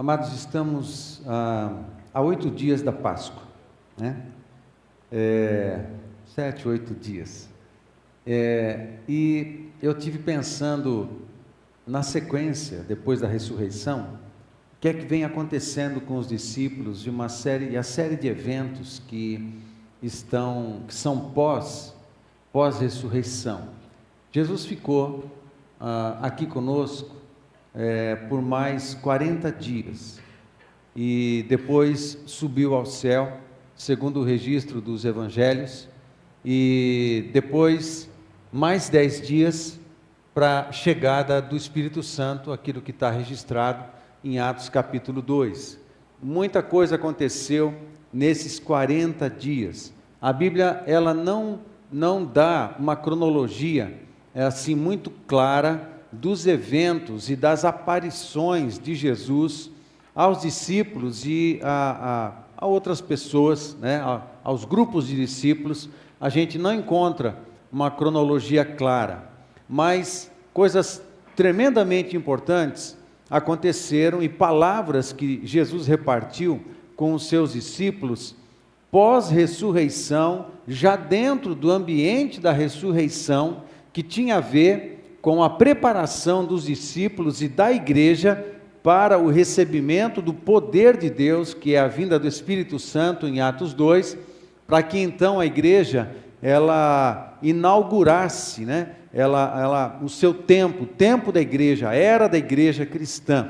Amados, estamos há 8 dias da Páscoa, né? 7, 8 dias. E eu tive pensando na sequência, depois da ressurreição, o que é que vem acontecendo com os discípulos e a série de eventos que são pós-ressurreição. Jesus ficou aqui conosco por mais 40 dias e depois subiu ao céu, segundo o registro dos evangelhos, e depois mais 10 dias para a chegada do Espírito Santo, aquilo que está registrado em Atos capítulo 2. Muita coisa aconteceu nesses 40 dias. A Bíblia ela não dá uma cronologia assim muito clara dos eventos e das aparições de Jesus aos discípulos e a outras pessoas, né, aos grupos de discípulos. A gente não encontra uma cronologia clara, mas coisas tremendamente importantes aconteceram e palavras que Jesus repartiu com os seus discípulos pós-ressurreição, já dentro do ambiente da ressurreição, que tinha a ver com a preparação dos discípulos e da igreja para o recebimento do poder de Deus, que é a vinda do Espírito Santo em Atos 2, para que então a igreja ela inaugurasse, né, o seu tempo, o tempo da igreja, a era da igreja cristã.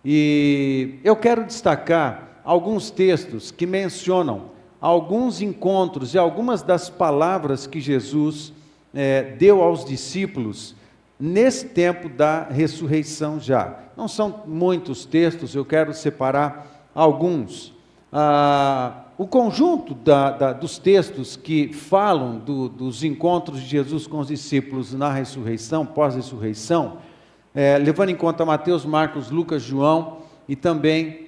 E eu quero destacar alguns textos que mencionam alguns encontros e algumas das palavras que Jesus deu aos discípulos nesse tempo da ressurreição já. Não são muitos textos, eu quero separar alguns. O conjunto dos textos que falam dos encontros de Jesus com os discípulos na ressurreição, pós-ressurreição, levando em conta Mateus, Marcos, Lucas, João e também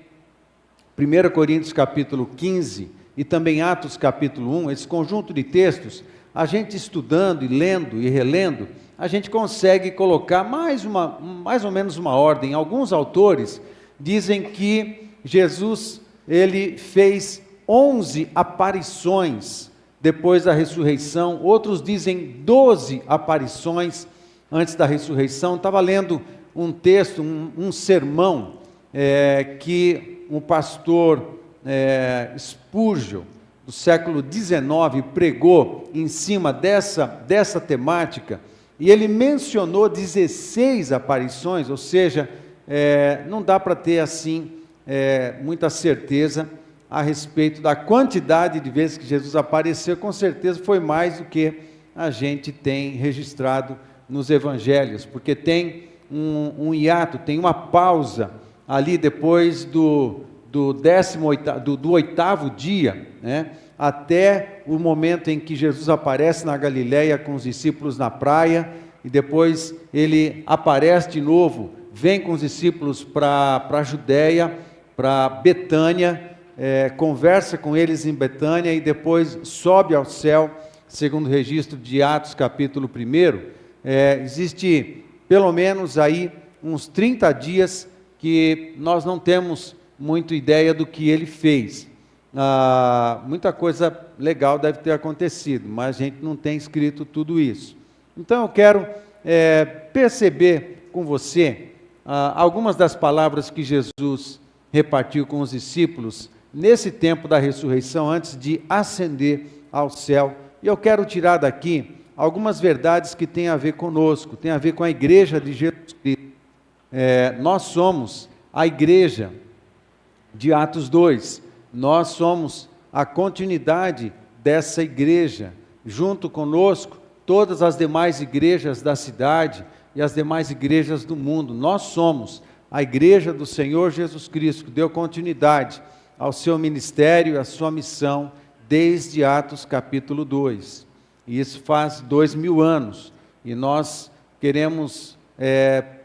1 Coríntios capítulo 15 e também Atos capítulo 1, esse conjunto de textos, a gente estudando e lendo e relendo, a gente consegue colocar mais ou menos uma ordem. Alguns autores dizem que Jesus ele fez 11 aparições depois da ressurreição, outros dizem 12 aparições antes da ressurreição. Estava lendo um texto, um sermão que um pastor Spurgeon, do século XIX, pregou em cima dessa temática, e ele mencionou 16 aparições, ou seja, não dá para ter assim muita certeza a respeito da quantidade de vezes que Jesus apareceu. Com certeza foi mais do que a gente tem registrado nos evangelhos, porque tem um hiato, tem uma pausa ali depois do 8º dia, né, até o momento em que Jesus aparece na Galileia com os discípulos na praia, e depois ele aparece de novo, vem com os discípulos para a Judéia, para Betânia, conversa com eles em Betânia e depois sobe ao céu, segundo o registro de Atos capítulo 1. Existe pelo menos aí uns 30 dias que nós não temos muita ideia do que ele fez. Muita coisa legal deve ter acontecido, mas a gente não tem escrito tudo isso. Então eu quero perceber com você algumas das palavras que Jesus repartiu com os discípulos nesse tempo da ressurreição, antes de ascender ao céu. E eu quero tirar daqui algumas verdades que têm a ver conosco, têm a ver com a igreja de Jesus Cristo. Nós somos a igreja de Atos 2, nós somos a continuidade dessa igreja, junto conosco todas as demais igrejas da cidade e as demais igrejas do mundo. Nós somos a igreja do Senhor Jesus Cristo, que deu continuidade ao seu ministério e à sua missão desde Atos capítulo 2, e isso faz 2000 anos, e nós queremos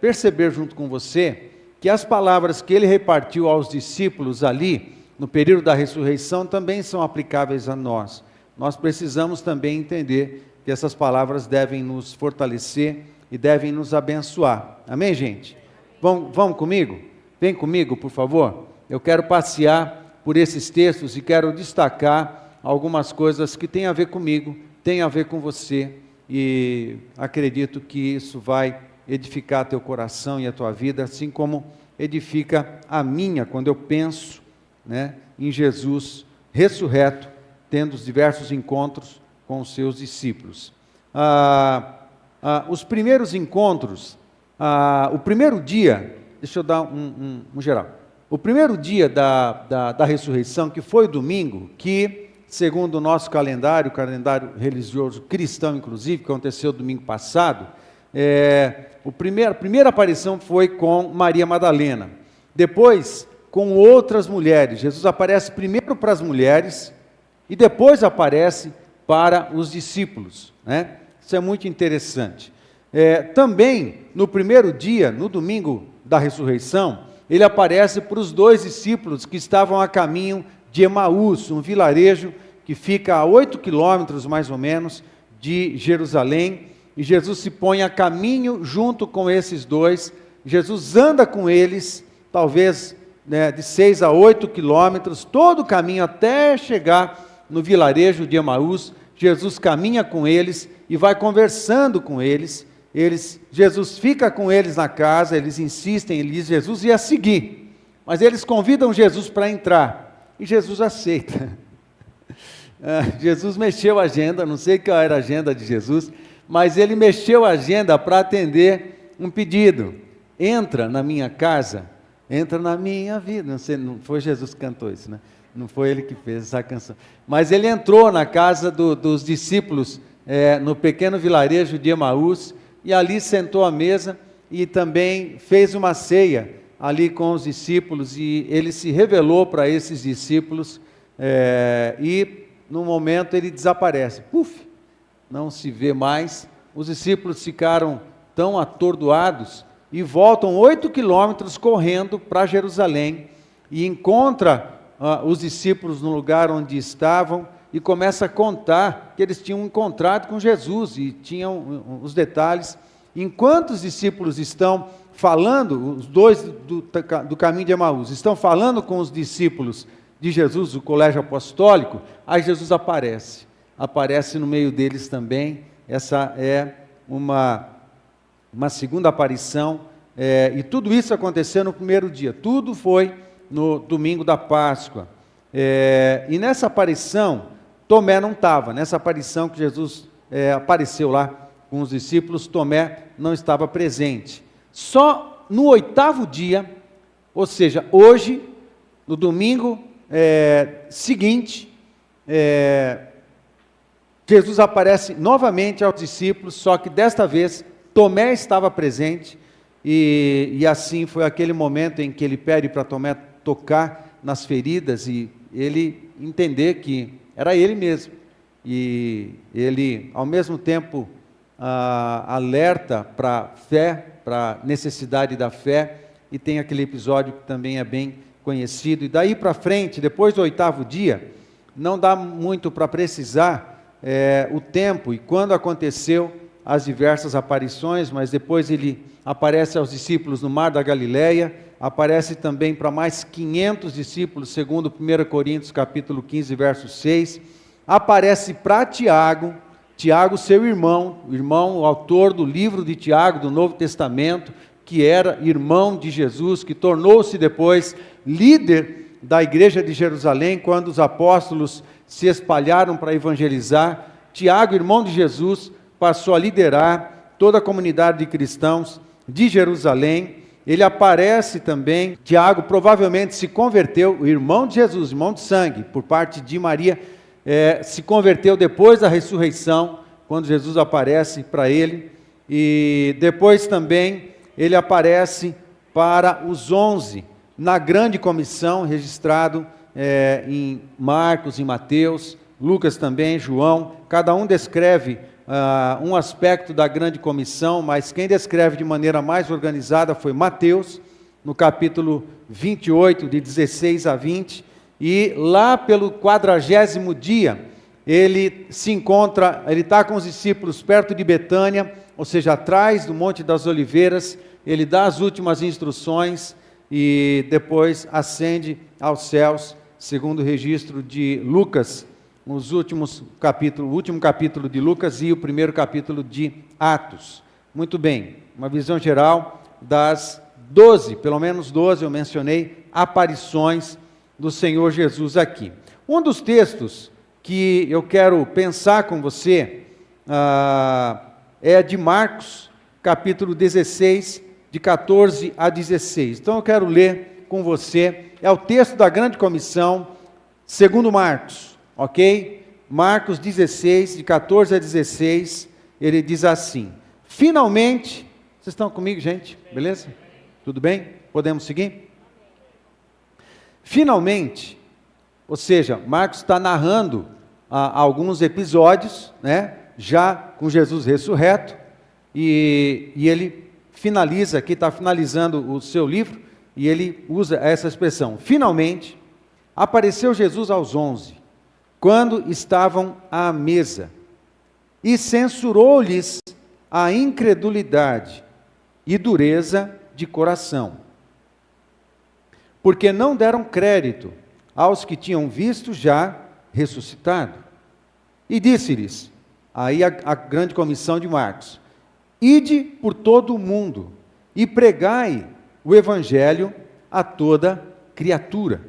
perceber junto com você que as palavras que ele repartiu aos discípulos ali, no período da ressurreição, também são aplicáveis a nós. Nós precisamos também entender que essas palavras devem nos fortalecer e devem nos abençoar. Amém, gente? Vamos comigo? Vem comigo, por favor. Eu quero passear por esses textos e quero destacar algumas coisas que têm a ver comigo, têm a ver com você, e acredito que isso vai edificar teu coração e a tua vida, assim como edifica a minha, quando eu penso, né, em Jesus ressurreto, tendo os diversos encontros com os seus discípulos. Os primeiros encontros, o primeiro dia, deixa eu dar um geral. O primeiro dia da ressurreição, que foi domingo, que, segundo o nosso calendário, o calendário religioso cristão, inclusive, que aconteceu domingo passado, a primeira aparição foi com Maria Madalena. Depois, com outras mulheres. Jesus aparece primeiro para as mulheres e depois aparece para os discípulos, né? Isso é muito interessante. Também, no primeiro dia, no domingo da ressurreição, ele aparece para os 2 discípulos que estavam a caminho de Emaús, um vilarejo que fica a 8 quilômetros, mais ou menos, de Jerusalém, e Jesus se põe a caminho junto com esses 2, Jesus anda com eles, talvez, né, de 6 a 8 quilômetros, todo o caminho até chegar no vilarejo de Emaús. Jesus caminha com eles e vai conversando com eles. Jesus fica com eles na casa, eles insistem, ele diz: Jesus ia seguir, mas eles convidam Jesus para entrar, e Jesus aceita. Jesus mexeu a agenda, não sei qual era a agenda de Jesus, mas ele mexeu a agenda para atender um pedido: entra na minha casa, entra na minha vida. Não foi Jesus que cantou isso, né? Não foi ele que fez essa canção, mas ele entrou na casa dos discípulos, no pequeno vilarejo de Emaús, e ali sentou à mesa e também fez uma ceia ali com os discípulos, e ele se revelou para esses discípulos, e no momento ele desaparece, não se vê mais. Os discípulos ficaram tão atordoados e voltam 8 quilômetros correndo para Jerusalém, e encontra os discípulos no lugar onde estavam, e começa a contar que eles tinham encontrado com Jesus, e tinham os detalhes. Enquanto os discípulos estão falando, os 2 do caminho de Emaús, estão falando com os discípulos de Jesus, do colégio apostólico, aí Jesus aparece no meio deles também. Essa é uma segunda aparição, e tudo isso aconteceu no primeiro dia, tudo foi no domingo da Páscoa, e nessa aparição, Tomé não estava, nessa aparição que Jesus apareceu lá com os discípulos, Tomé não estava presente. Só no 8º dia, ou seja, hoje, no domingo seguinte, Jesus aparece novamente aos discípulos, só que desta vez Tomé estava presente, e assim foi aquele momento em que ele pede para Tomé tocar nas feridas e ele entender que era ele mesmo. E ele, ao mesmo tempo, alerta para a fé, para a necessidade da fé, e tem aquele episódio que também é bem conhecido. E daí para frente, depois do 8º dia, não dá muito para precisar o tempo e quando aconteceu as diversas aparições, mas depois ele aparece aos discípulos no Mar da Galileia, aparece também para mais 500 discípulos, segundo 1 Coríntios capítulo 15, verso 6, aparece para Tiago, seu irmão, o autor do livro de Tiago, do Novo Testamento, que era irmão de Jesus, que tornou-se depois líder da igreja de Jerusalém, quando os apóstolos se espalharam para evangelizar. Tiago, irmão de Jesus, passou a liderar toda a comunidade de cristãos de Jerusalém. Ele aparece também. Tiago provavelmente se converteu, o irmão de Jesus, irmão de sangue, por parte de Maria, se converteu depois da ressurreição, quando Jesus aparece para ele. E depois também ele aparece para os 11, na grande comissão, registrado em Marcos, em Mateus, Lucas também, João. Cada um descreve um aspecto da grande comissão, mas quem descreve de maneira mais organizada foi Mateus, no capítulo 28, de 16 a 20, e lá pelo 40º dia, ele se encontra, ele está com os discípulos perto de Betânia, ou seja, atrás do Monte das Oliveiras. Ele dá as últimas instruções, e depois ascende aos céus, segundo o registro de Lucas, o último capítulo de Lucas e o primeiro capítulo de Atos. Muito bem, uma visão geral das 12, pelo menos 12 eu mencionei, aparições do Senhor Jesus aqui. Um dos textos que eu quero pensar com você é de Marcos, capítulo 16, de 14 a 16. Então eu quero ler com você, é o texto da grande comissão, segundo Marcos, ok? Marcos 16, de 14 a 16, ele diz assim: finalmente, vocês estão comigo, gente? Beleza? Tudo bem? Podemos seguir? Finalmente, ou seja, Marcos está narrando alguns episódios, né, já com Jesus ressurreto, e ele finaliza aqui, está finalizando o seu livro, e ele usa essa expressão: finalmente, apareceu Jesus aos 11, quando estavam à mesa, e censurou-lhes a incredulidade e dureza de coração, porque não deram crédito aos que tinham visto já ressuscitado. E disse-lhes, aí a grande comissão de Marcos: ide por todo o mundo e pregai o evangelho a toda criatura.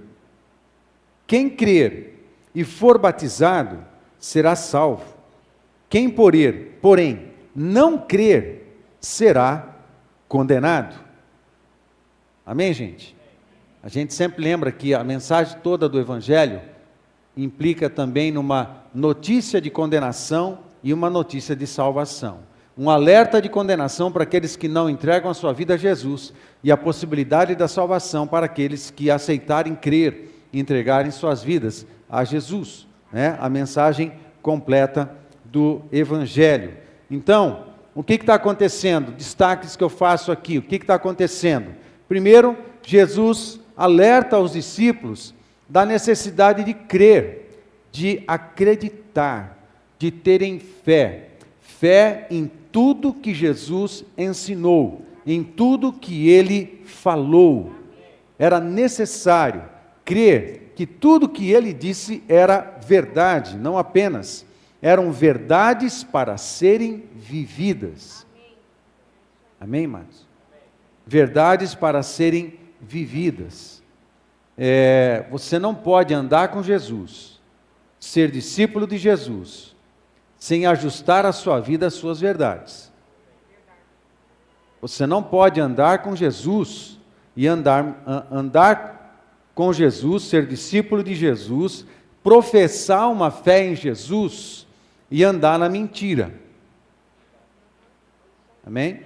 Quem crer e for batizado será salvo. Quem porém não crer será condenado. Amém, gente? A gente sempre lembra que a mensagem toda do evangelho implica também numa notícia de condenação e uma notícia de salvação. Um alerta de condenação para aqueles que não entregam a sua vida a Jesus, e a possibilidade da salvação para aqueles que aceitarem crer e entregarem suas vidas a Jesus, né? A mensagem completa do Evangelho. Então, o que está acontecendo? Destaques que eu faço aqui, o que está acontecendo? Primeiro, Jesus alerta aos discípulos da necessidade de crer, de acreditar, de terem fé em tudo que Jesus ensinou, em tudo que ele falou. Era necessário crer que tudo que ele disse era verdade, não apenas, eram verdades para serem vividas. Amém, irmãos? Verdades para serem vividas. Você não pode andar com Jesus, ser discípulo de Jesus, sem ajustar a sua vida às suas verdades. Você não pode andar com Jesus e andar com Jesus, ser discípulo de Jesus, professar uma fé em Jesus e andar na mentira. Amém?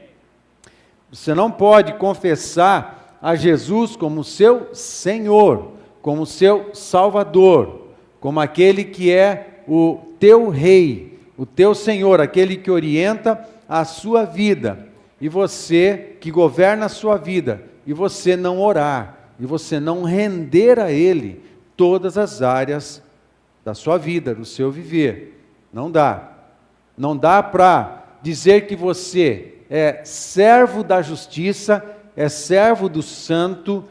Você não pode confessar a Jesus como seu Senhor, como seu Salvador, como aquele que é o teu Rei, o teu Senhor, aquele que orienta a sua vida, e você que governa a sua vida, e você não orar, e você não render a Ele todas as áreas da sua vida, do seu viver. Não dá. Não dá para dizer que você é servo da justiça, é servo do santo,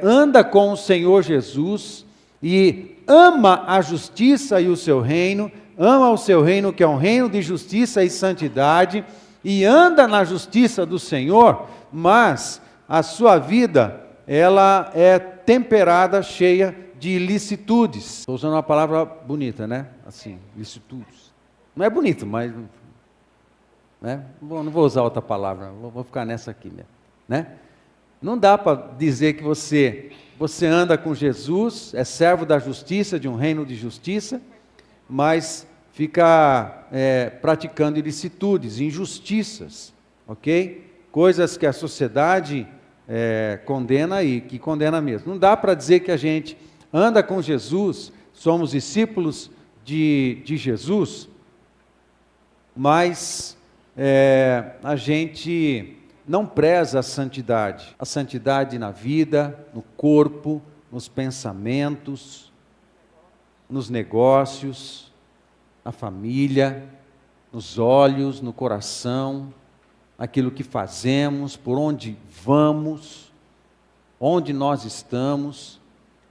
anda com o Senhor Jesus e ama a justiça e o seu reino, ama o seu reino que é um reino de justiça e santidade, e anda na justiça do Senhor, mas a sua vida, ela é temperada, cheia de ilicitudes. Estou usando uma palavra bonita, né? Assim, ilicitudes. Não é bonito, mas... né? Bom, não vou usar outra palavra, vou ficar nessa aqui mesmo, né? Não dá para dizer que você anda com Jesus, é servo da justiça, de um reino de justiça, mas fica praticando ilicitudes, injustiças, ok? Coisas que a sociedade condena e que condena mesmo. Não dá para dizer que a gente anda com Jesus, somos discípulos de Jesus, mas a gente não preza a santidade na vida, no corpo, nos pensamentos, nos negócios, na família, nos olhos, no coração, aquilo que fazemos, por onde vamos. onde nós estamos.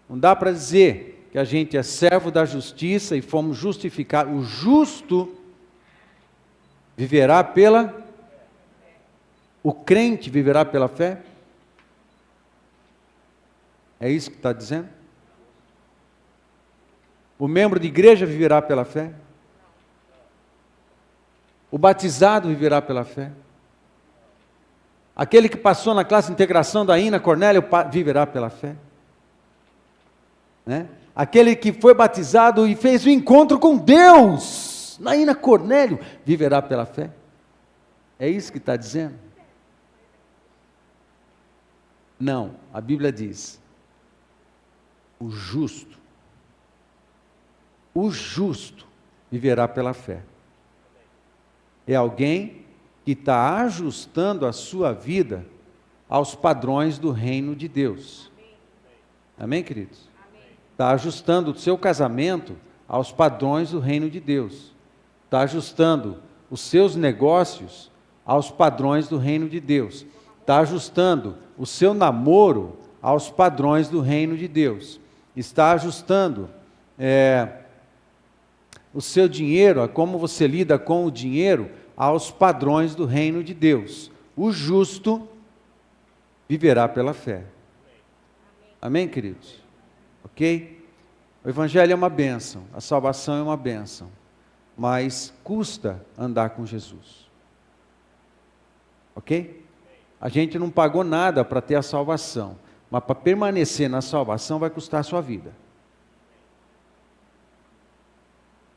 Não dá para dizer que a gente é servo da justiça e fomos justificados. O justo viverá o crente viverá pela fé? É isso que está dizendo? O membro de igreja viverá pela fé? O batizado viverá pela fé? Aquele que passou na classe de integração da Ina Cornélio viverá pela fé? Né? Aquele que foi batizado e fez o encontro com Deus na Ina Cornélio viverá pela fé? É isso que está dizendo? Não, a Bíblia diz: o justo viverá pela fé. É alguém que está ajustando a sua vida aos padrões do reino de Deus. Amém, queridos? Está ajustando o seu casamento aos padrões do reino de Deus. Está ajustando os seus negócios aos padrões do reino de Deus. Está ajustando o seu namoro aos padrões do reino de Deus. Está ajustando o seu dinheiro, a como você lida com o dinheiro, aos padrões do reino de Deus. O justo viverá pela fé. Amém, queridos? Ok? O Evangelho é uma bênção, a salvação é uma bênção, mas custa andar com Jesus. Ok? A gente não pagou nada para ter a salvação, mas para permanecer na salvação vai custar a sua vida.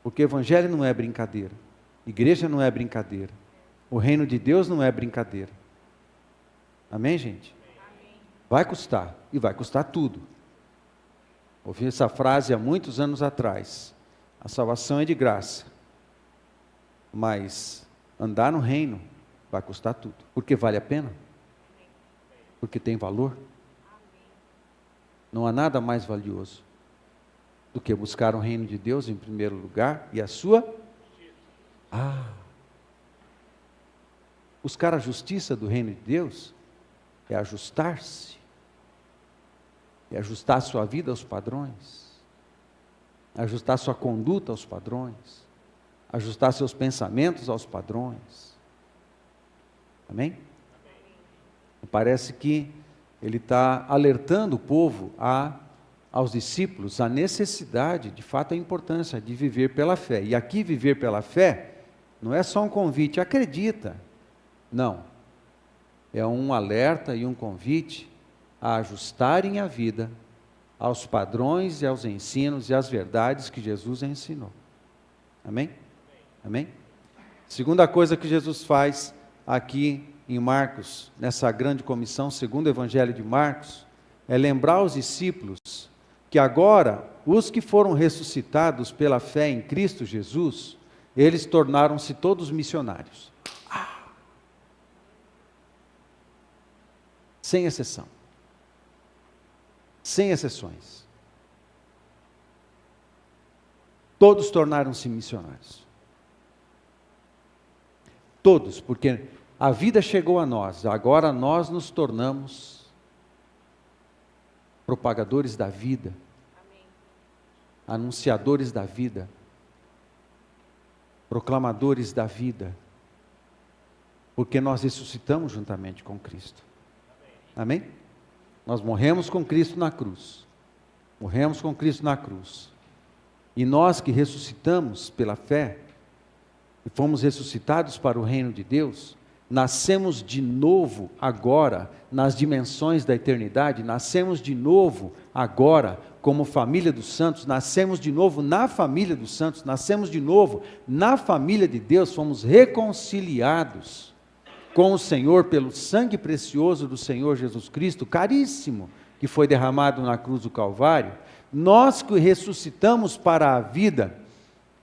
Porque o Evangelho não é brincadeira, igreja não é brincadeira, o reino de Deus não é brincadeira. Amém, gente? Vai custar, e vai custar tudo. Ouvi essa frase há muitos anos atrás: a salvação é de graça, mas andar no reino vai custar tudo. Porque vale a pena? Porque tem valor? Não há nada mais valioso do que buscar o reino de Deus em primeiro lugar e a sua... buscar a justiça do reino de Deus é ajustar-se, é ajustar a sua vida aos padrões, ajustar sua conduta aos padrões, ajustar seus pensamentos aos padrões. Amém? Parece que ele está alertando o povo aos discípulos a necessidade, de fato a importância de viver pela fé. E aqui viver pela fé não é só um convite, acredita. Não. É um alerta e um convite a ajustarem a vida aos padrões e aos ensinos e às verdades que Jesus ensinou. Amém? Amém? Segunda coisa que Jesus faz aqui em Marcos, nessa grande comissão, segundo o Evangelho de Marcos, é lembrar os discípulos que agora, os que foram ressuscitados pela fé em Cristo Jesus, eles tornaram-se todos missionários. Sem exceção. Sem exceções. Todos tornaram-se missionários. Todos, porque a vida chegou a nós, agora nós nos tornamos propagadores da vida, anunciadores da vida, proclamadores da vida, porque nós ressuscitamos juntamente com Cristo. Amém? Nós morremos com Cristo na cruz. Morremos com Cristo na cruz. E nós que ressuscitamos pela fé, e fomos ressuscitados para o reino de Deus, nascemos de novo agora, nas dimensões da eternidade, nascemos de novo agora, como família dos santos, nascemos de novo na família dos santos, nascemos de novo na família de Deus, fomos reconciliados com o Senhor pelo sangue precioso do Senhor Jesus Cristo, caríssimo, que foi derramado na cruz do Calvário. Nós que ressuscitamos para a vida,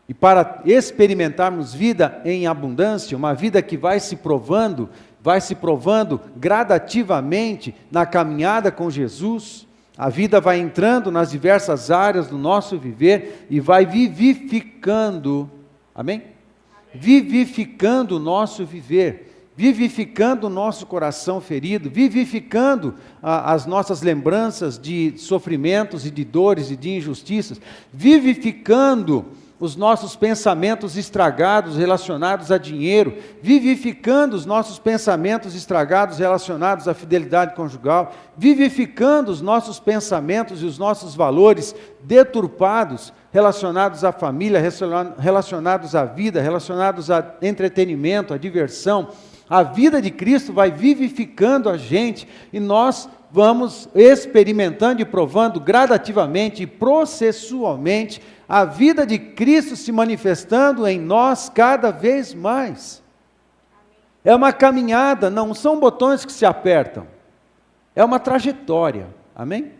e para experimentarmos vida em abundância, uma vida que vai se provando gradativamente na caminhada com Jesus, a vida vai entrando nas diversas áreas do nosso viver e vai vivificando, amém? Vivificando o nosso viver, vivificando o nosso coração ferido, vivificando as nossas lembranças de sofrimentos e de dores e de injustiças, vivificando os nossos pensamentos estragados relacionados a dinheiro, vivificando os nossos pensamentos estragados relacionados à fidelidade conjugal, vivificando os nossos pensamentos e os nossos valores deturpados relacionados à família, relacionados à vida, relacionados a entretenimento, a diversão. A vida de Cristo vai vivificando a gente e nós vamos experimentando e provando gradativamente e processualmente a vida de Cristo se manifestando em nós cada vez mais. É uma caminhada, não são botões que se apertam, é uma trajetória, amém?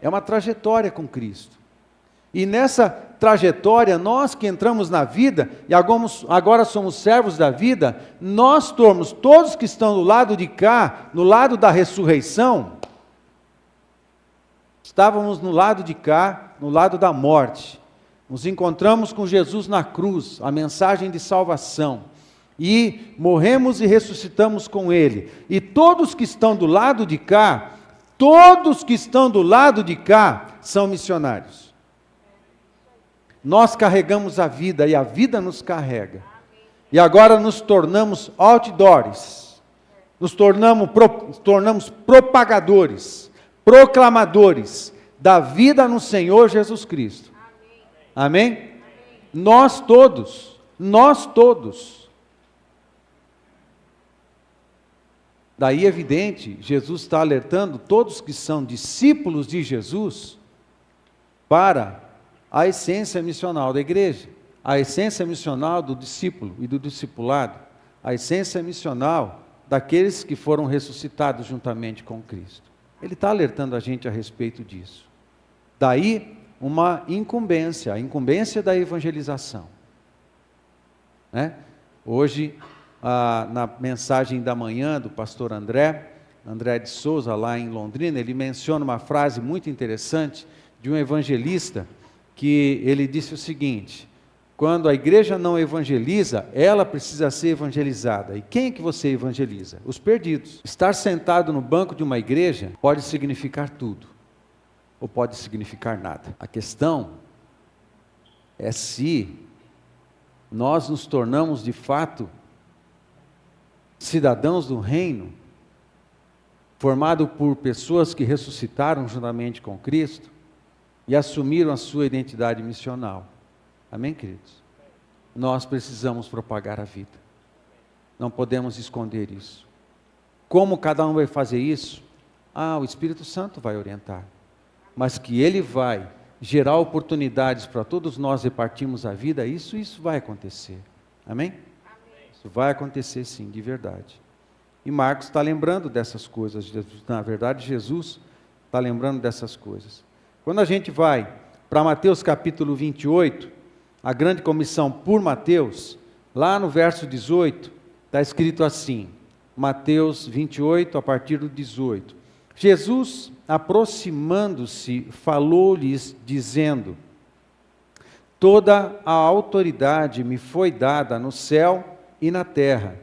É uma trajetória com Cristo. E nessa trajetória, nós que entramos na vida, e agora somos servos da vida, nós todos que estão do lado de cá, no lado da ressurreição, estávamos no lado de cá, no lado da morte. Nos encontramos com Jesus na cruz, a mensagem de salvação, e morremos e ressuscitamos com Ele. E todos que estão do lado de cá, são missionários. Nós carregamos a vida e a vida nos carrega. E agora nos tornamos outdoors, nos tornamos propagadores, proclamadores da vida no Senhor Jesus Cristo. Amém? Amém? Nós todos. Daí é evidente, Jesus está alertando todos que são discípulos de Jesus para a essência missional da igreja, a essência missional do discípulo e do discipulado, a essência missional daqueles que foram ressuscitados juntamente com Cristo. Ele está alertando a gente a respeito disso. Daí uma incumbência, a incumbência da evangelização. Hoje, na mensagem da manhã do pastor André de Souza, lá em Londrina, ele menciona uma frase muito interessante de um evangelista, que ele disse o seguinte: quando a igreja não evangeliza, ela precisa ser evangelizada. E quem é que você evangeliza? Os perdidos. Estar sentado no banco de uma igreja pode significar tudo, ou pode significar nada. A questão é se nós nos tornamos de fato cidadãos do reino, formado por pessoas que ressuscitaram juntamente com Cristo, e assumiram a sua identidade missional. Amém, queridos? Nós precisamos propagar a vida. Não podemos esconder isso. Como cada um vai fazer isso? O Espírito Santo vai orientar. Mas que Ele vai gerar oportunidades para todos nós repartirmos a vida, isso vai acontecer. Amém? Isso vai acontecer sim, de verdade. E Marcos está lembrando dessas coisas. Na verdade, Jesus está lembrando dessas coisas. Quando a gente vai para Mateus capítulo 28, a grande comissão por Mateus, lá no verso 18, está escrito assim, Mateus 28, a partir do 18. Jesus, aproximando-se, falou-lhes, dizendo: toda a autoridade me foi dada no céu e na terra.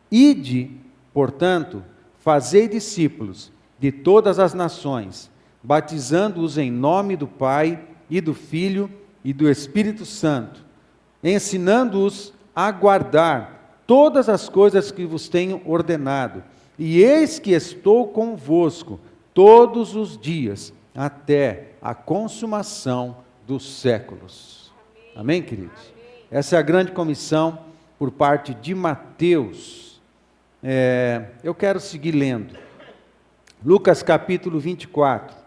Ide, portanto, fazei discípulos de todas as nações, batizando-os em nome do Pai, e do Filho, e do Espírito Santo, ensinando-os a guardar todas as coisas que vos tenho ordenado. E eis que estou convosco todos os dias, até a consumação dos séculos. Amém, queridos? Essa é a grande comissão por parte de Mateus. Eu quero seguir lendo. Lucas capítulo 24.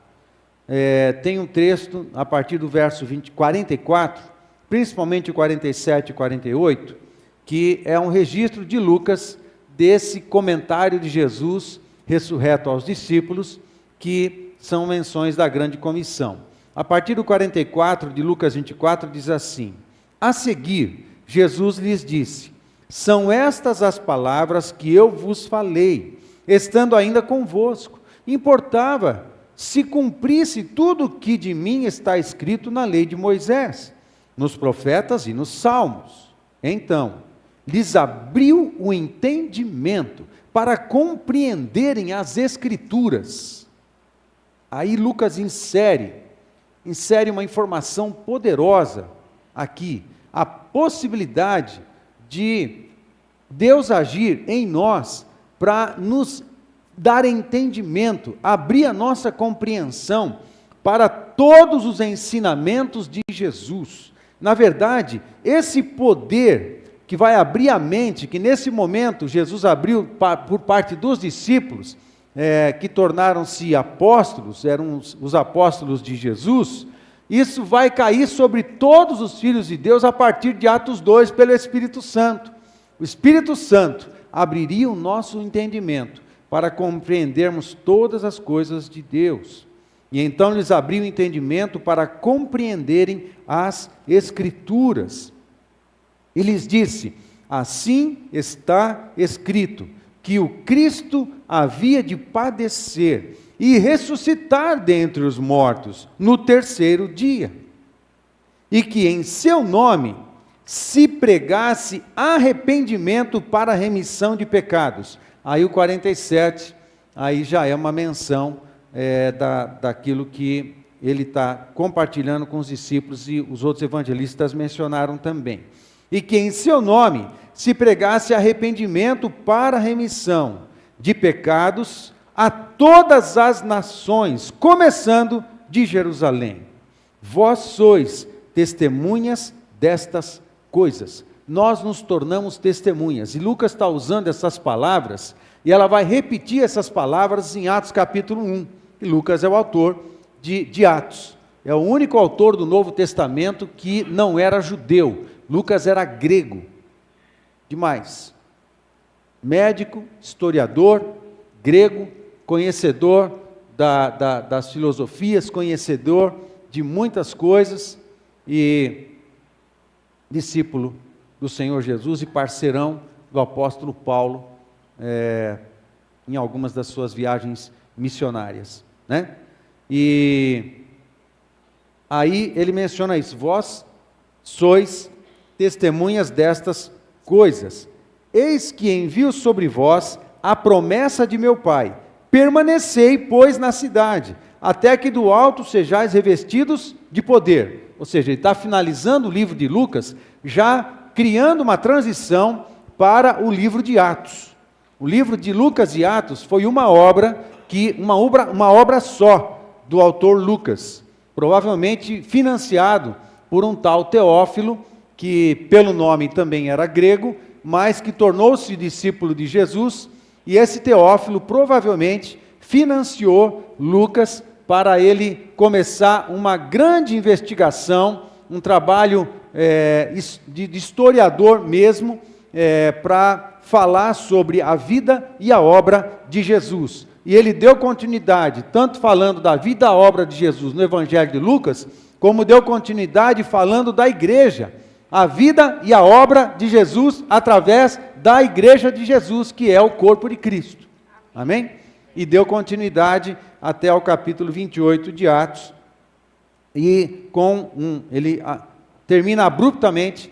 Tem um texto a partir do verso 44, principalmente o 47 e 48, que é um registro de Lucas desse comentário de Jesus ressurreto aos discípulos, que são menções da grande comissão. A partir do 44 de Lucas 24 diz assim: a seguir, Jesus lhes disse: são estas as palavras que eu vos falei, estando ainda convosco. Importava se cumprisse tudo o que de mim está escrito na lei de Moisés, nos profetas e nos salmos. Então, lhes abriu o entendimento para compreenderem as Escrituras. Aí Lucas insere uma informação poderosa aqui, a possibilidade de Deus agir em nós para nos dar entendimento, abrir a nossa compreensão para todos os ensinamentos de Jesus. Na verdade, esse poder que vai abrir a mente, que nesse momento Jesus abriu por parte dos discípulos, que tornaram-se apóstolos, eram os apóstolos de Jesus, isso vai cair sobre todos os filhos de Deus a partir de Atos 2, pelo Espírito Santo. O Espírito Santo abriria o nosso entendimento para compreendermos todas as coisas de Deus. E então lhes abriu o entendimento para compreenderem as Escrituras. E lhes disse: assim está escrito, que o Cristo havia de padecer e ressuscitar dentre os mortos no terceiro dia, e que em seu nome se pregasse arrependimento para a remissão de pecados. Aí o 47, aí já é uma menção daquilo que ele está compartilhando com os discípulos, e os outros evangelistas mencionaram também. E que em seu nome se pregasse arrependimento para a remissão de pecados a todas as nações, começando de Jerusalém. Vós sois testemunhas destas coisas. Nós nos tornamos testemunhas. E Lucas está usando essas palavras, e ela vai repetir essas palavras em Atos capítulo 1. E Lucas é o autor de Atos. É o único autor do Novo Testamento que não era judeu. Lucas era grego. Demais. Médico, historiador, grego, conhecedor das filosofias, conhecedor de muitas coisas, e discípulo do Senhor Jesus e parceirão do apóstolo Paulo, em algumas das suas viagens missionárias, né? E aí ele menciona isso: vós sois testemunhas destas coisas. Eis que envio sobre vós a promessa de meu Pai. Permanecei, pois, na cidade, até que do alto sejais revestidos de poder. Ou seja, ele está finalizando o livro de Lucas, já criando uma transição para o livro de Atos. O livro de Lucas e Atos foi uma obra só do autor Lucas, provavelmente financiado por um tal Teófilo, que pelo nome também era grego, mas que tornou-se discípulo de Jesus, e esse Teófilo provavelmente financiou Lucas para ele começar uma grande investigação, um trabalho de historiador mesmo, para falar sobre a vida e a obra de Jesus. E ele deu continuidade, tanto falando da vida e a obra de Jesus no Evangelho de Lucas, como deu continuidade falando da igreja, a vida e a obra de Jesus através da igreja de Jesus, que é o corpo de Cristo. Amém? E deu continuidade até ao capítulo 28 de Atos, e ele termina abruptamente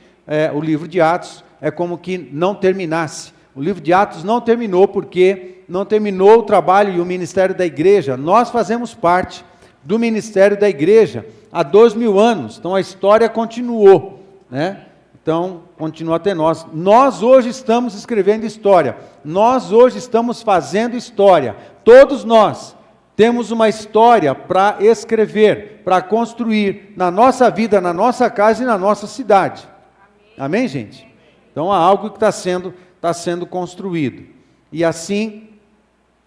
o livro de Atos, é como que não terminasse. O livro de Atos não terminou, porque não terminou o trabalho e o ministério da igreja. Nós fazemos parte do ministério da igreja há 2000 anos, então a história continuou, né? Então, continua até nós. Nós hoje estamos escrevendo história, nós hoje estamos fazendo história, todos nós temos uma história para escrever, para construir na nossa vida, na nossa casa e na nossa cidade. Amém, gente? Então, há algo que está sendo construído. E assim,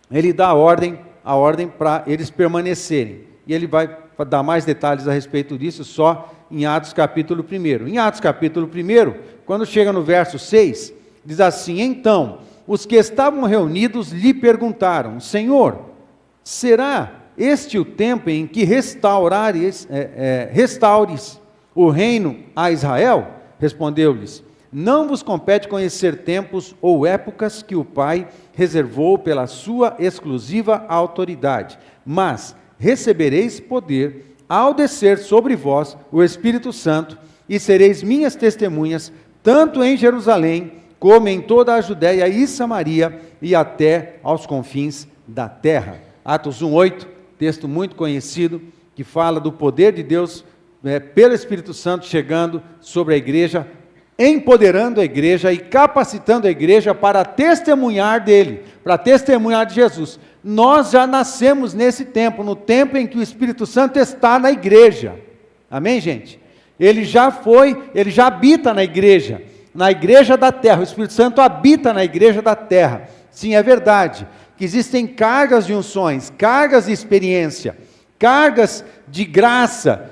ele dá a ordem para eles permanecerem. E ele vai dar mais detalhes a respeito disso só em Atos capítulo 1. Em Atos capítulo 1, quando chega no verso 6, diz assim: então, os que estavam reunidos lhe perguntaram: Senhor, será este o tempo em que restaures o reino a Israel? Respondeu-lhes: não vos compete conhecer tempos ou épocas que o Pai reservou pela sua exclusiva autoridade, mas recebereis poder ao descer sobre vós o Espírito Santo, e sereis minhas testemunhas, tanto em Jerusalém, como em toda a Judéia e Samaria e até aos confins da terra. Atos 1:8, texto muito conhecido, que fala do poder de Deus pelo Espírito Santo chegando sobre a igreja, empoderando a igreja e capacitando a igreja para testemunhar dele, para testemunhar de Jesus. Nós já nascemos nesse tempo, no tempo em que o Espírito Santo está na igreja. Amém, gente? Ele já habita na igreja da terra. O Espírito Santo habita na igreja da terra. Sim, é verdade que existem cargas de unções, cargas de experiência, cargas de graça,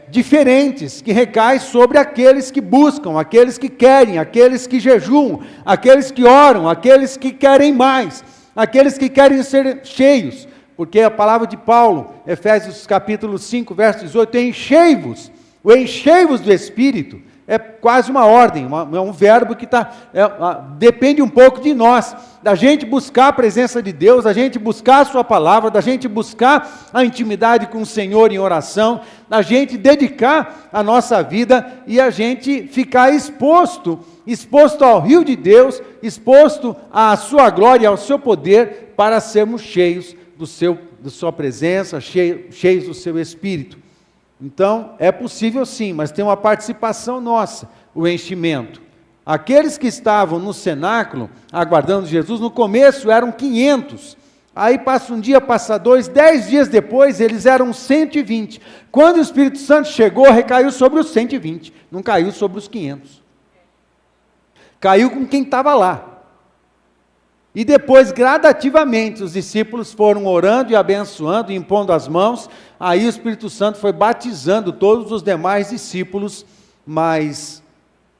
diferentes, que recaem sobre aqueles que buscam, aqueles que querem, aqueles que jejuam, aqueles que oram, aqueles que querem mais, aqueles que querem ser cheios, porque a palavra de Paulo, Efésios capítulo 5, verso 18, enchei-vos, o enchei-vos do Espírito, é quase uma ordem, é um verbo que depende um pouco de nós, da gente buscar a presença de Deus, da gente buscar a sua palavra, da gente buscar a intimidade com o Senhor em oração, da gente dedicar a nossa vida e a gente ficar exposto ao rio de Deus, exposto à sua glória, ao seu poder, para sermos cheios da sua presença, cheios do seu Espírito. Então, é possível sim, mas tem uma participação nossa, o enchimento. Aqueles que estavam no cenáculo, aguardando Jesus, no começo eram 500, aí passa um dia, passa dois, 10 dias depois, eles eram 120. Quando o Espírito Santo chegou, recaiu sobre os 120, não caiu sobre os 500. Caiu com quem estava lá. E depois, gradativamente, os discípulos foram orando e abençoando, e impondo as mãos, aí o Espírito Santo foi batizando todos os demais discípulos, mas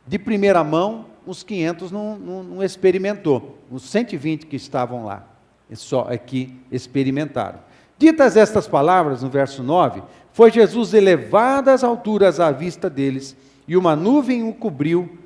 de primeira mão, os 500 não experimentou, os 120 que estavam lá, só é que experimentaram. Ditas estas palavras, no verso 9, foi Jesus elevado às alturas à vista deles, e uma nuvem o cobriu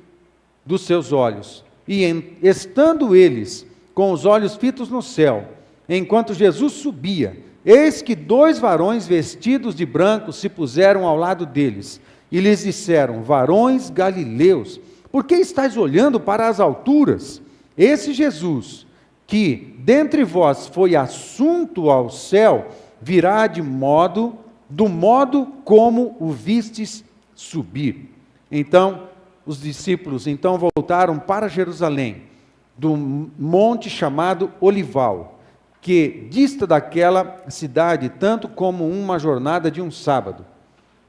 dos seus olhos, e estando eles com os olhos fitos no céu, enquanto Jesus subia, eis que 2 varões vestidos de branco se puseram ao lado deles, e lhes disseram: varões galileus, por que estáis olhando para as alturas? Esse Jesus, que dentre vós foi assunto ao céu, virá do modo como o vistes subir. Então, os discípulos voltaram para Jerusalém, do monte chamado Olival, que dista daquela cidade tanto como uma jornada de um sábado.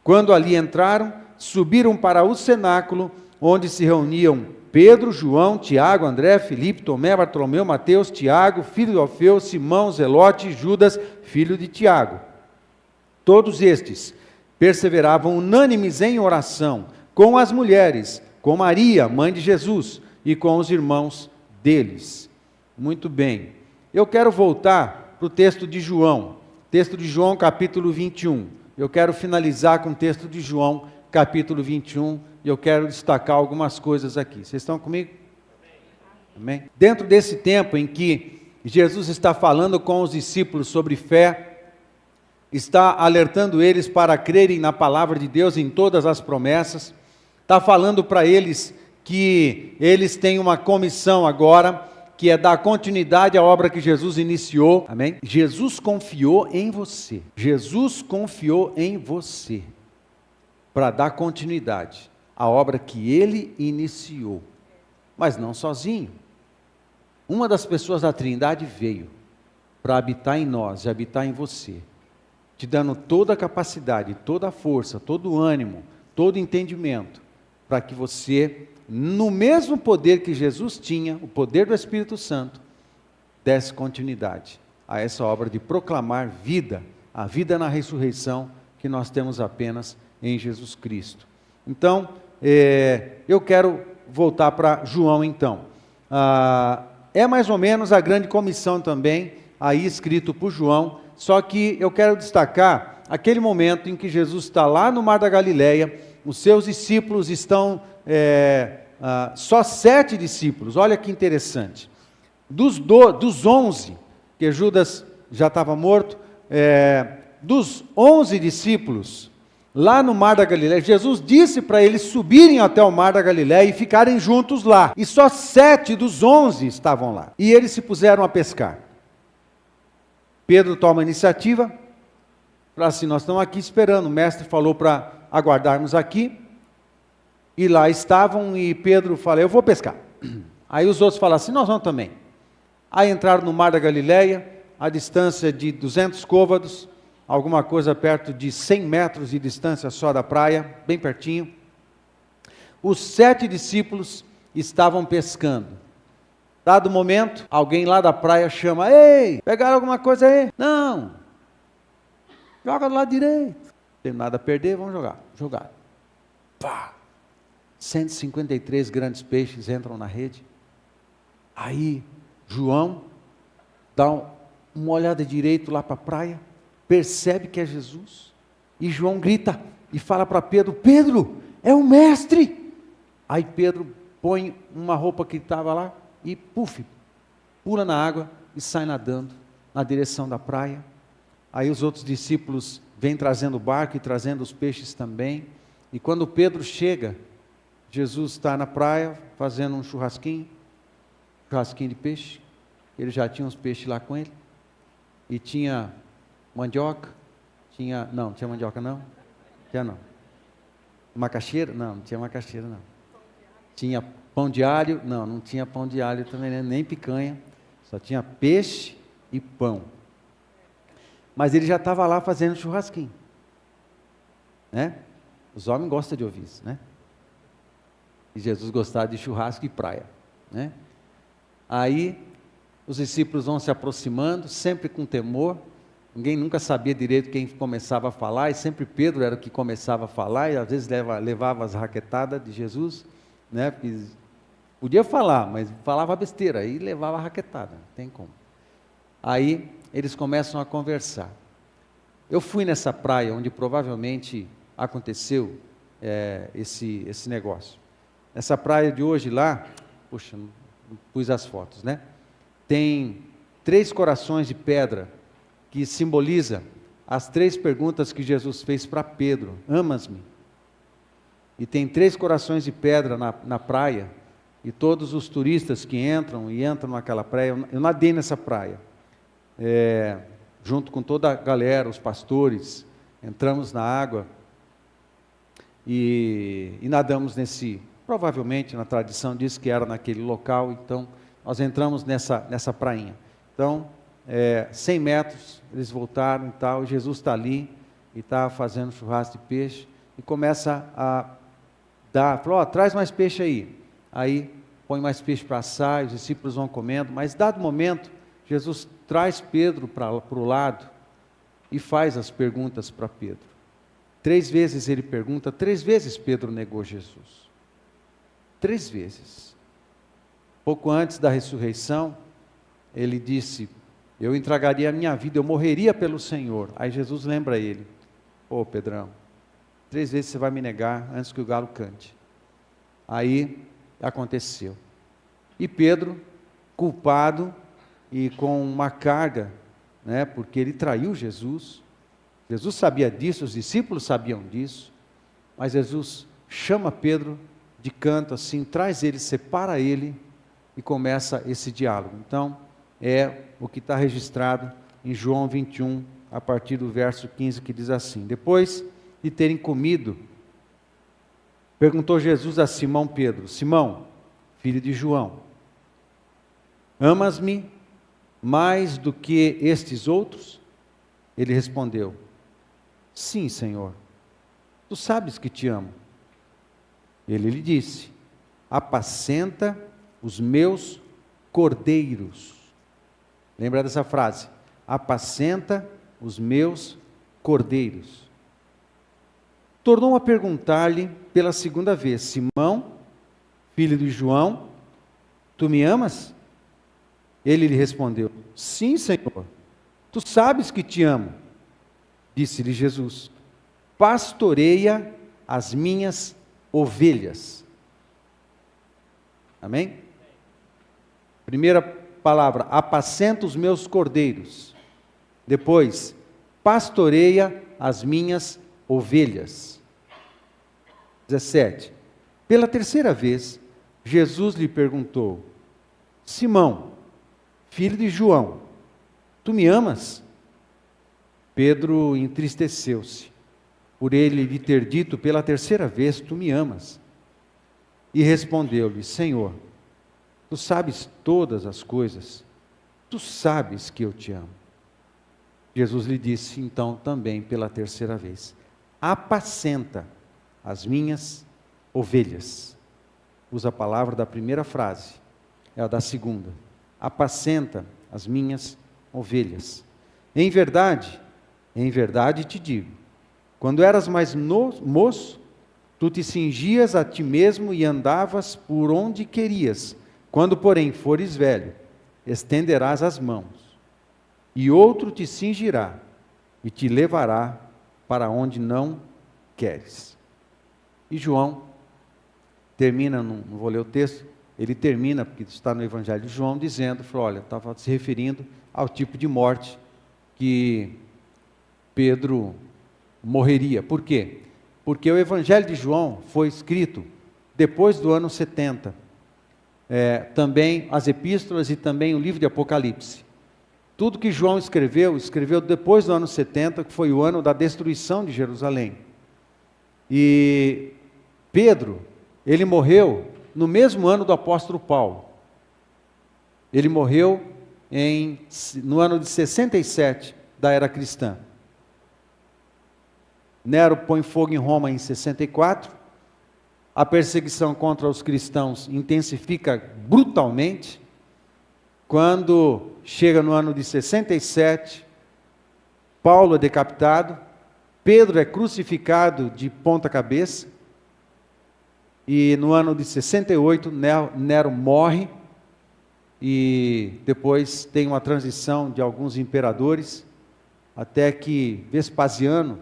Quando ali entraram, subiram para o cenáculo, onde se reuniam Pedro, João, Tiago, André, Filipe, Tomé, Bartolomeu, Mateus, Tiago, filho de Alfeu, Simão, Zelote e Judas, filho de Tiago. Todos estes perseveravam unânimes em oração, com as mulheres, com Maria, mãe de Jesus, e com os irmãos deles. Muito bem. Eu quero voltar para o texto de João capítulo 21. Eu quero finalizar com o texto de João capítulo 21, e eu quero destacar algumas coisas aqui. Vocês estão comigo? Amém? Dentro desse tempo em que Jesus está falando com os discípulos sobre fé, está alertando eles para crerem na palavra de Deus em todas as promessas, está falando para eles que eles têm uma comissão agora, que é dar continuidade à obra que Jesus iniciou. Amém? Jesus confiou em você. Jesus confiou em você para dar continuidade à obra que Ele iniciou. Mas não sozinho. Uma das pessoas da Trindade veio para habitar em nós e habitar em você, te dando toda a capacidade, toda a força, todo o ânimo, todo o entendimento, para que você, no mesmo poder que Jesus tinha, o poder do Espírito Santo, desse continuidade a essa obra de proclamar vida, a vida na ressurreição que nós temos apenas em Jesus Cristo. Então, eu quero voltar para João então. É mais ou menos a grande comissão também, aí escrito por João, só que eu quero destacar aquele momento em que Jesus está lá no Mar da Galileia, os seus discípulos estão, só 7 discípulos, olha que interessante. Dos 11, que Judas já estava morto, dos 11 discípulos, lá no Mar da Galileia. Jesus disse para eles subirem até o Mar da Galileia e ficarem juntos lá. E só 7 dos 11 estavam lá. E eles se puseram a pescar. Pedro toma a iniciativa, fala assim: nós estamos aqui esperando, o mestre falou para aguardarmos aqui. E lá estavam, e Pedro fala: eu vou pescar. Aí os outros falam assim: nós vamos também. Aí entraram no Mar da Galileia, a distância de 200 côvados, alguma coisa perto de 100 metros de distância só da praia, bem pertinho. Os 7 discípulos estavam pescando. Dado momento, alguém lá da praia chama: ei, pegaram alguma coisa aí? Não, joga do lado direito. Não tem nada a perder, vamos jogar. Jogar. Pá! 153 grandes peixes entram na rede. Aí João dá uma olhada direito lá para a praia, percebe que é Jesus, e João grita e fala para Pedro: Pedro, é o mestre. Aí Pedro põe uma roupa que estava lá e pula na água e sai nadando na direção da praia. Aí os outros discípulos vêm trazendo o barco e trazendo os peixes também, e quando Pedro chega, Jesus está na praia fazendo um churrasquinho de peixe. Ele já tinha uns peixes lá com ele, e tinha mandioca, não tinha mandioca não, tinha não, macaxeira, não tinha macaxeira não, tinha pão de alho, não tinha pão de alho também, né? Nem picanha, só tinha peixe e pão, mas ele já estava lá fazendo churrasquinho, né? Os homens gostam de ouvir isso, né? E Jesus gostava de churrasco e praia, né? Aí os discípulos vão se aproximando, sempre com temor. Ninguém nunca sabia direito quem começava a falar, e sempre Pedro era o que começava a falar, e às vezes levava as raquetadas de Jesus, né? Porque podia falar, mas falava besteira, aí levava a raquetada, não tem como. Aí eles começam a conversar. Eu fui nessa praia onde provavelmente aconteceu esse negócio. Essa praia de hoje lá, puxa, não pus as fotos, né? Tem 3 corações de pedra, que simboliza as 3 perguntas que Jesus fez para Pedro: amas-me? E tem 3 corações de pedra na praia, e todos os turistas que entram naquela praia, eu nadei nessa praia, junto com toda a galera, os pastores, entramos na água, e nadamos provavelmente na tradição diz que era naquele local, então nós entramos nessa prainha. Então, 100 metros, eles voltaram e tal, Jesus está ali, e está fazendo churrasco de peixe, e começa a falou: traz mais peixe aí. Aí põe mais peixe para assar, os discípulos vão comendo, mas dado momento, Jesus traz Pedro para o lado, e faz as perguntas para Pedro. 3 vezes ele pergunta, 3 vezes Pedro negou Jesus. 3 vezes. Pouco antes da ressurreição, ele disse: eu entregaria a minha vida, eu morreria pelo Senhor. Aí Jesus lembra ele: ô Pedrão, 3 vezes você vai me negar antes que o galo cante. Aí aconteceu. E Pedro, culpado e com uma carga, né, porque ele traiu Jesus. Jesus sabia disso, os discípulos sabiam disso, mas Jesus chama Pedro de canto assim, traz ele, separa ele, e começa esse diálogo. Então, é o que está registrado em João 21, a partir do verso 15, que diz assim: depois de terem comido, perguntou Jesus a Simão Pedro: Simão, filho de João, amas-me mais do que estes outros? Ele respondeu: sim, Senhor, tu sabes que te amo. Ele lhe disse: apacenta os meus cordeiros. Lembra dessa frase? Apacenta os meus cordeiros. Tornou a perguntar-lhe pela 2ª vez: Simão, filho de João, tu me amas? Ele lhe respondeu: sim, Senhor, tu sabes que te amo. Disse-lhe Jesus: pastoreia as minhas ovelhas. Amém? Primeira palavra: apacenta os meus cordeiros. Depois, pastoreia as minhas ovelhas. 17. Pela terceira vez, Jesus lhe perguntou: Simão, filho de João, tu me amas? Pedro entristeceu-se, por ele lhe ter dito pela terceira vez: tu me amas. E respondeu-lhe: Senhor, tu sabes todas as coisas, tu sabes que eu te amo. Jesus lhe disse então também pela terceira vez: apacenta as minhas ovelhas. Usa a palavra da primeira frase, é a da segunda. Apacenta as minhas ovelhas. Em verdade te digo, quando eras mais moço, tu te cingias a ti mesmo e andavas por onde querias. Quando, porém, fores velho, estenderás as mãos, e outro te cingirá e te levará para onde não queres. E João termina, não vou ler o texto, ele termina, porque está no Evangelho de João, dizendo, olha, estava se referindo ao tipo de morte que Pedro morreria. Por quê? Porque o Evangelho de João foi escrito depois do ano 70. Também as epístolas e também o livro de Apocalipse. Tudo que João escreveu depois do ano 70, que foi o ano da destruição de Jerusalém. E Pedro, ele morreu no mesmo ano do apóstolo Paulo. Ele morreu no ano de 67 da era cristã. Nero põe fogo em Roma em 64. A perseguição contra os cristãos intensifica brutalmente. Quando chega no ano de 67, Paulo é decapitado, Pedro é crucificado de ponta cabeça, e no ano de 68, Nero morre, e depois tem uma transição de alguns imperadores, até que Vespasiano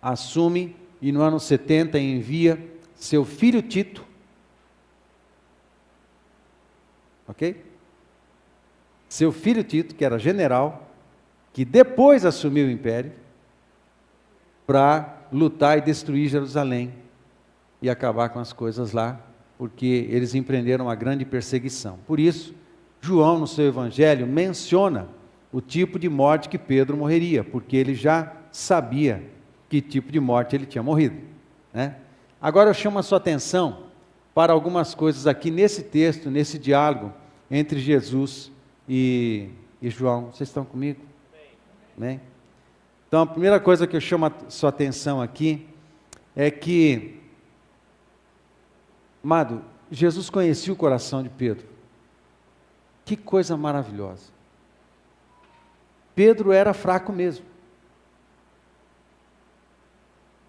assume, e no ano 70 envia seu filho Tito, ok? Seu filho Tito, que era general, que depois assumiu o império, para lutar e destruir Jerusalém, e acabar com as coisas lá, porque eles empreenderam uma grande perseguição. Por isso, João, no seu evangelho, menciona o tipo de morte que Pedro morreria, porque ele já sabia que tipo de morte ele tinha morrido, né? Agora eu chamo a sua atenção para algumas coisas aqui nesse texto, nesse diálogo entre Jesus e João. Vocês estão comigo? Amém? Então a primeira coisa que eu chamo a sua atenção aqui é que, amado, Jesus conhecia o coração de Pedro. Que coisa maravilhosa. Pedro era fraco mesmo.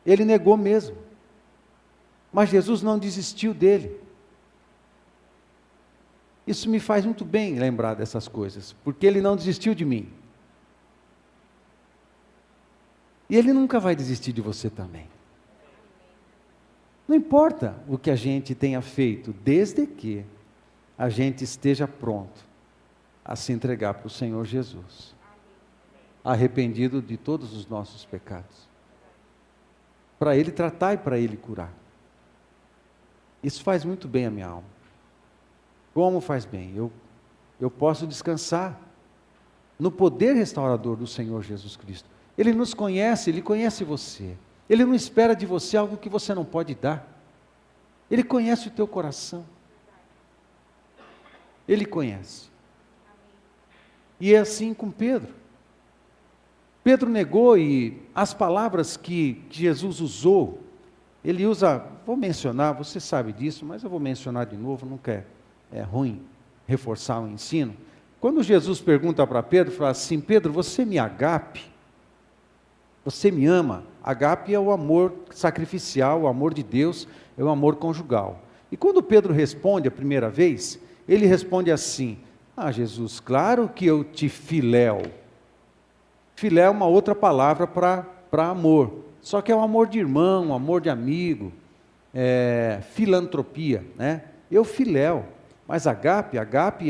Ele negou mesmo. Mas Jesus não desistiu dele. Isso me faz muito bem lembrar dessas coisas, porque ele não desistiu de mim. E ele nunca vai desistir de você também. Não importa o que a gente tenha feito, desde que a gente esteja pronto a se entregar para o Senhor Jesus, arrependido de todos os nossos pecados, para Ele tratar e para Ele curar. Isso faz muito bem a minha alma. Como faz bem? Eu posso descansar no poder restaurador do Senhor Jesus Cristo. Ele nos conhece, Ele conhece você. Ele não espera de você algo que você não pode dar. Ele conhece o teu coração. Ele conhece. E é assim com Pedro. Pedro negou, e as palavras que Jesus usou, ele usa, vou mencionar, você sabe disso, mas eu vou mencionar de novo, nunca é ruim reforçar o ensino. Quando Jesus pergunta para Pedro, fala assim: Pedro, você me agape? Você me ama? Agape é o amor sacrificial, o amor de Deus, é o amor conjugal. E quando Pedro responde a primeira vez, ele responde assim: ah, Jesus, claro que eu te filéu. Filé é uma outra palavra para amor, só que é um amor de irmão, um amor de amigo, filantropia, né? Eu filéu, mas agape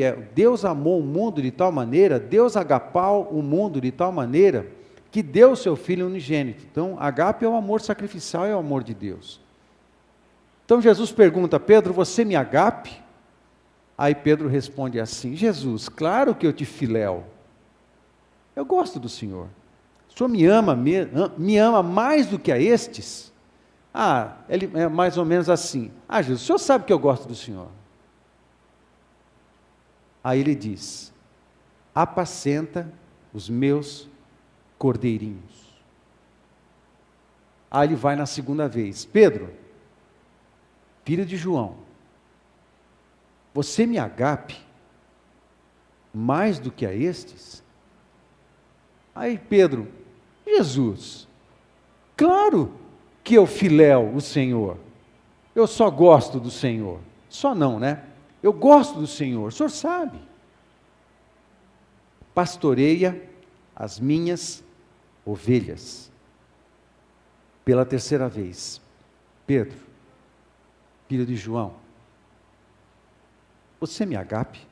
é Deus amou o mundo de tal maneira, Deus agapau o mundo de tal maneira, que deu o seu Filho unigênito. Então, agape é o amor sacrificial, é o amor de Deus. Então Jesus pergunta: Pedro, você me agape? Aí Pedro responde assim: Jesus, claro que eu te filéu. Eu gosto do Senhor. O Senhor me ama mais do que a estes? Ele é mais ou menos assim: Jesus, o Senhor sabe que eu gosto do Senhor. Aí ele diz: apacenta os meus cordeirinhos. Aí ele vai na segunda vez: Pedro, filho de João, você me agape mais do que a estes? Aí Pedro: Jesus, claro que eu filéu o Senhor, eu só gosto do Senhor. Só não, né? Eu gosto do Senhor, o Senhor sabe. Pastoreia as minhas ovelhas. Pela terceira vez: Pedro, filho de João, você me agape?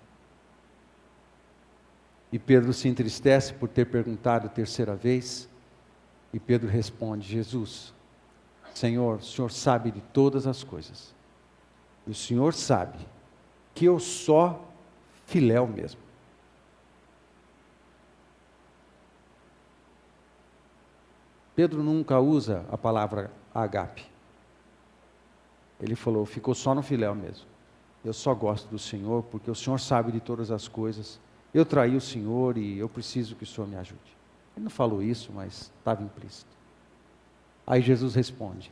E Pedro se entristece por ter perguntado a terceira vez, e Pedro responde: Jesus, Senhor, o Senhor sabe de todas as coisas, e o Senhor sabe que eu só filéu mesmo. Pedro nunca usa a palavra agape. Ele falou, ficou só no filéu mesmo. Eu só gosto do Senhor, porque o Senhor sabe de todas as coisas. Eu traí o Senhor e eu preciso que o Senhor me ajude. Ele não falou isso, mas estava implícito. Aí Jesus responde: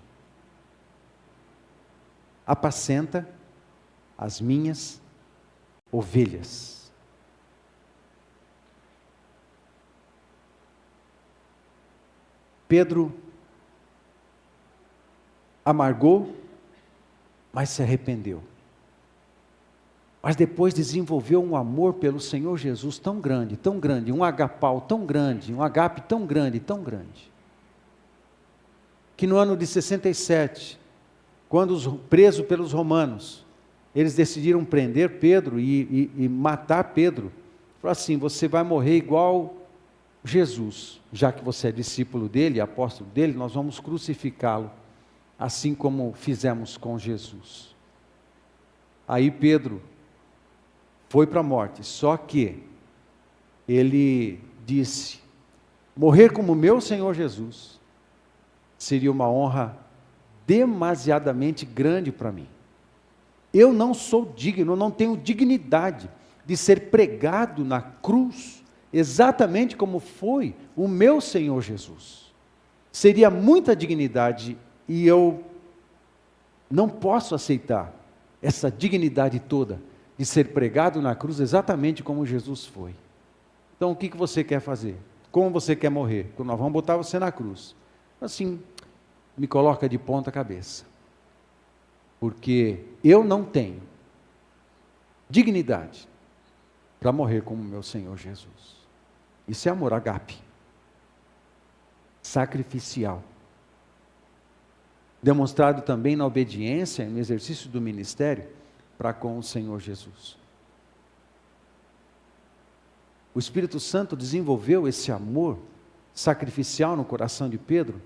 apacenta as minhas ovelhas. Pedro amargou, mas se arrependeu. Mas depois desenvolveu um amor pelo Senhor Jesus tão grande, um agapau tão grande, um agape tão grande, que no ano de 67, quando preso pelos romanos, eles decidiram prender Pedro e matar Pedro. Falou assim: você vai morrer igual Jesus, já que você é discípulo dele, apóstolo dele, nós vamos crucificá-lo, assim como fizemos com Jesus. Aí Pedro foi para a morte, só que ele disse: morrer como meu Senhor Jesus seria uma honra demasiadamente grande para mim. Eu não sou digno, eu não tenho dignidade de ser pregado na cruz, exatamente como foi o meu Senhor Jesus. Seria muita dignidade e eu não posso aceitar essa dignidade toda de ser pregado na cruz exatamente como Jesus foi. Então o que você quer fazer? Como você quer morrer? Então, nós vamos botar você na cruz. Assim, me coloca de ponta cabeça, porque eu não tenho dignidade para morrer como meu Senhor Jesus. Isso é amor agape, sacrificial, demonstrado também na obediência, no exercício do ministério para com o Senhor Jesus. O Espírito Santo desenvolveu esse amor sacrificial no coração de Pedro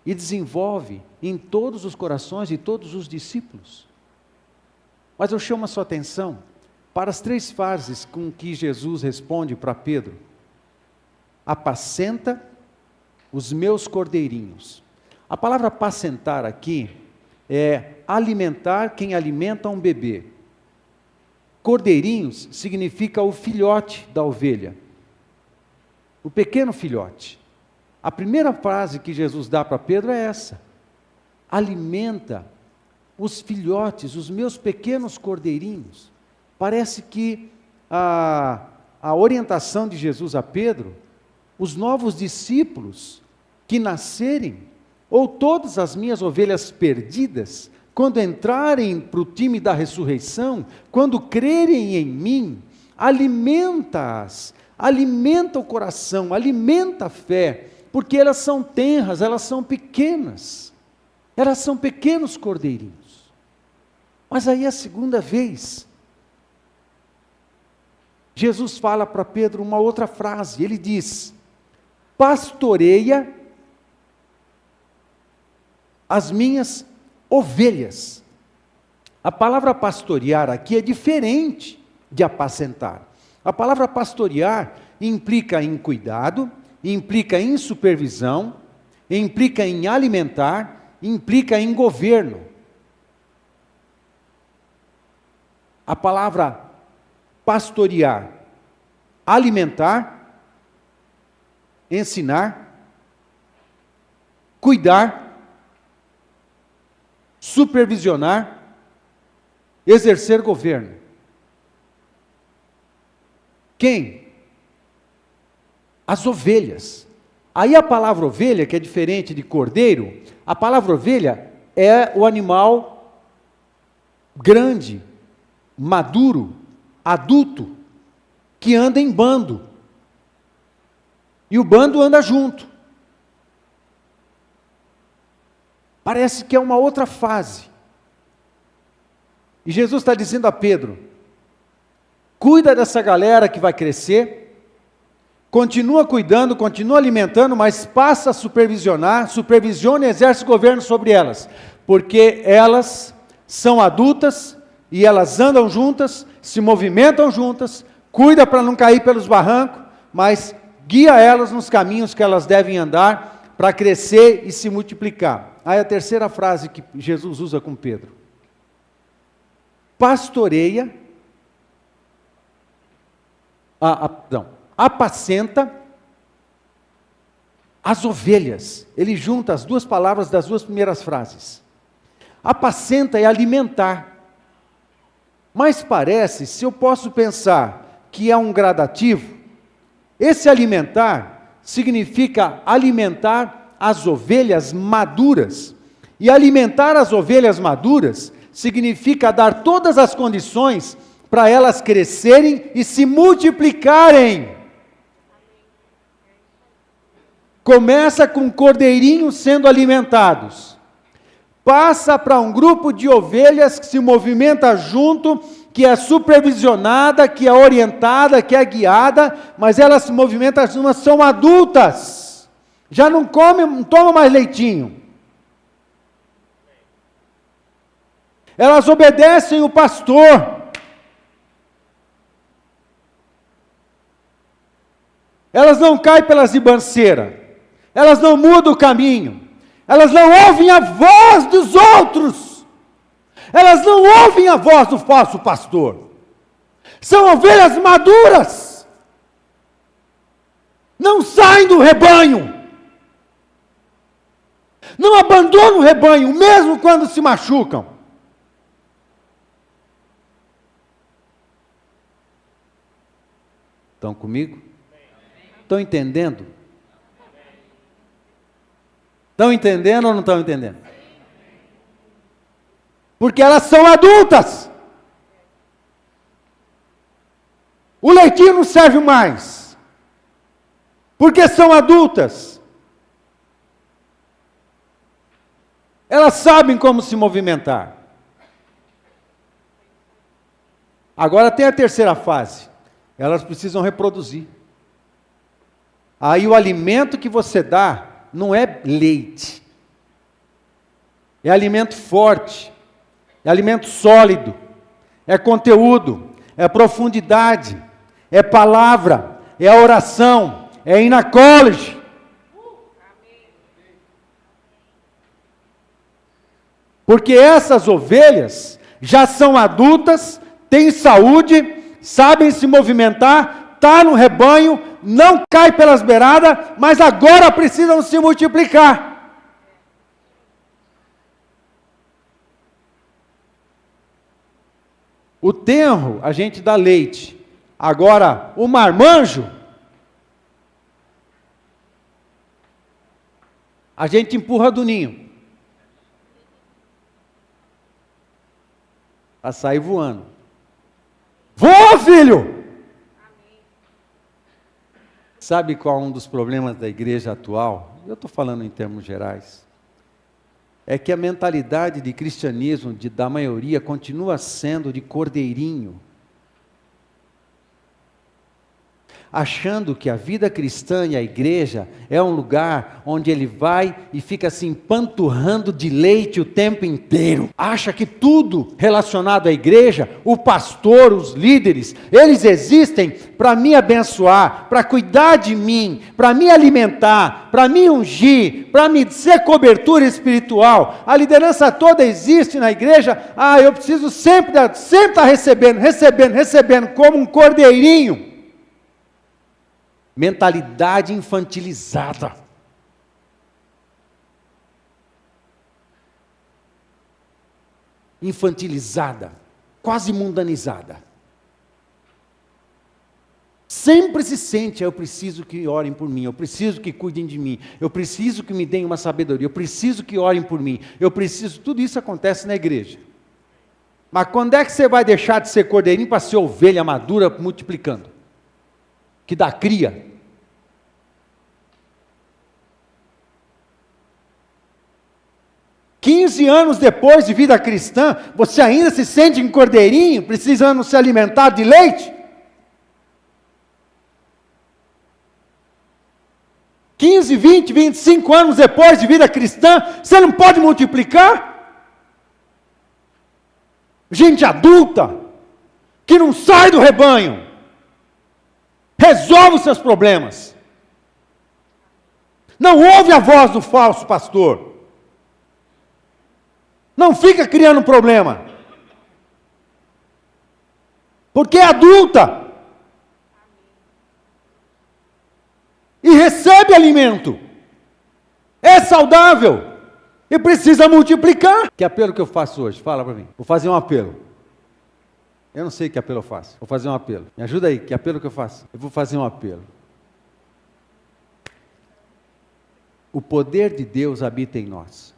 e desenvolve em todos os corações de todos os discípulos. Mas eu chamo a sua atenção para as 3 frases com que Jesus responde para Pedro: apacenta os meus cordeirinhos. A palavra apacentar aqui é alimentar quem alimenta um bebê. Cordeirinhos significa o filhote da ovelha, o pequeno filhote. A primeira frase que Jesus dá para Pedro é essa: alimenta os filhotes, os meus pequenos cordeirinhos. Parece que a orientação de Jesus a Pedro, os novos discípulos que nascerem, ou todas as minhas ovelhas perdidas, quando entrarem para o time da ressurreição, quando crerem em mim, alimenta-as, alimenta o coração, alimenta a fé, porque elas são tenras, elas são pequenas, elas são pequenos cordeirinhos. Mas aí a segunda vez, Jesus fala para Pedro uma outra frase, ele diz: pastoreia as minhas ovelhas. A palavra pastorear aqui é diferente de apacentar. A palavra pastorear implica em cuidado, implica em supervisão, implica em alimentar, implica em governo. A palavra pastorear, alimentar, ensinar, cuidar, supervisionar, exercer governo. Quem? As ovelhas. Aí a palavra ovelha, que é diferente de cordeiro, a palavra ovelha é o animal grande, maduro, adulto, que anda em bando. E o bando anda junto. Parece que é uma outra fase. E Jesus está dizendo a Pedro: cuida dessa galera que vai crescer, continua cuidando, continua alimentando, mas passa a supervisionar, supervisiona e exerce governo sobre elas, porque elas são adultas e elas andam juntas, se movimentam juntas, cuida para não cair pelos barrancos, mas guia elas nos caminhos que elas devem andar para crescer e se multiplicar. Aí a terceira frase que Jesus usa com Pedro: pastoreia, apacenta as ovelhas. Ele junta as duas palavras das duas primeiras frases. Apacenta é alimentar. Mas parece, se eu posso pensar que é um gradativo, esse alimentar significa alimentar as ovelhas maduras. E alimentar as ovelhas maduras significa dar todas as condições para elas crescerem e se multiplicarem. Começa com cordeirinhos sendo alimentados. Passa para um grupo de ovelhas que se movimenta junto, que é supervisionada, que é orientada, que é guiada, mas elas se movimentam juntas, são adultas. Já não tomam mais leitinho. Elas obedecem o pastor. Elas não caem pelas ribanceiras. Elas não mudam o caminho. Elas não ouvem a voz dos outros. Elas não ouvem a voz do falso pastor. São ovelhas maduras. Não saem do rebanho. Não abandonam o rebanho, mesmo quando se machucam. Estão comigo? Estão entendendo? Estão entendendo ou não estão entendendo? Porque elas são adultas. O leitinho não serve mais. Porque são adultas. Elas sabem como se movimentar. Agora tem a terceira fase. Elas precisam reproduzir. Aí o alimento que você dá não é leite. É alimento forte. É alimento sólido. É conteúdo. É profundidade. É palavra. É oração. É ir na college. Porque essas ovelhas já são adultas, têm saúde, sabem se movimentar, está no rebanho, não cai pelas beiradas, mas agora precisam se multiplicar. O tenro, a gente dá leite. Agora, o marmanjo, a gente empurra do ninho. Para sair voando. Voa, filho! Sabe qual é um dos problemas da igreja atual? Eu estou falando em termos gerais. É que a mentalidade de cristianismo da maioria continua sendo de cordeirinho. achando que a vida cristã e a igreja é um lugar onde ele vai e fica assim empanturrando de leite o tempo inteiro. Acha que tudo relacionado à igreja, o pastor, os líderes, eles existem para me abençoar, para cuidar de mim, para me alimentar, para me ungir, para me ser cobertura espiritual. A liderança toda existe na igreja. Eu preciso sempre estar recebendo, como um cordeirinho. Mentalidade infantilizada. Infantilizada, quase mundanizada. Sempre se sente, eu preciso que orem por mim, eu preciso que cuidem de mim, eu preciso que me deem uma sabedoria, eu preciso que orem por mim, tudo isso acontece na igreja. Mas quando é que você vai deixar de ser cordeirinho para ser ovelha madura multiplicando? Que dá cria? 15 anos depois de vida cristã, você ainda se sente um cordeirinho, precisando se alimentar de leite? 15, 20, 25 anos depois de vida cristã, você não pode multiplicar? Gente adulta, que não sai do rebanho, resolve os seus problemas. Não ouve a voz do falso pastor. Não fica criando problema. Porque é adulta. E recebe alimento. É saudável. E precisa multiplicar. Que apelo que eu faço hoje? Fala para mim. Vou fazer um apelo. Eu não sei que apelo eu faço. Vou fazer um apelo. Me ajuda aí. Que apelo que eu faço? Eu vou fazer um apelo. O poder de Deus habita em nós.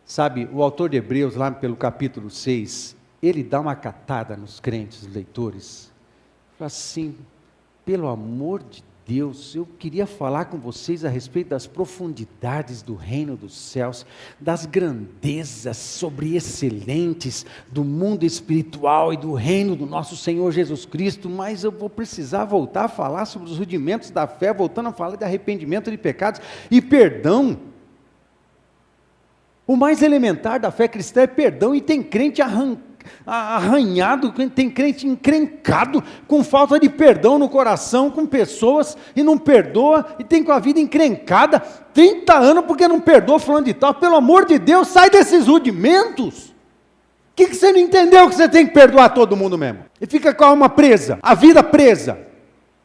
Sabe, o autor de Hebreus, lá pelo capítulo 6, ele dá uma catada nos crentes, leitores. Fala assim, pelo amor de Deus, eu queria falar com vocês a respeito das profundidades do reino dos céus, das grandezas sobreexcelentes do mundo espiritual e do reino do nosso Senhor Jesus Cristo, mas eu vou precisar voltar a falar sobre os rudimentos da fé, voltando a falar de arrependimento de pecados e perdão. O mais elementar da fé cristã é perdão, e tem crente arranhado, tem crente encrencado, com falta de perdão no coração, com pessoas, e não perdoa, e tem com a vida encrencada, 30 anos porque não perdoa fulano de tal. Pelo amor de Deus, sai desses rudimentos. O que você não entendeu que você tem que perdoar todo mundo mesmo? E fica com a alma presa, a vida presa,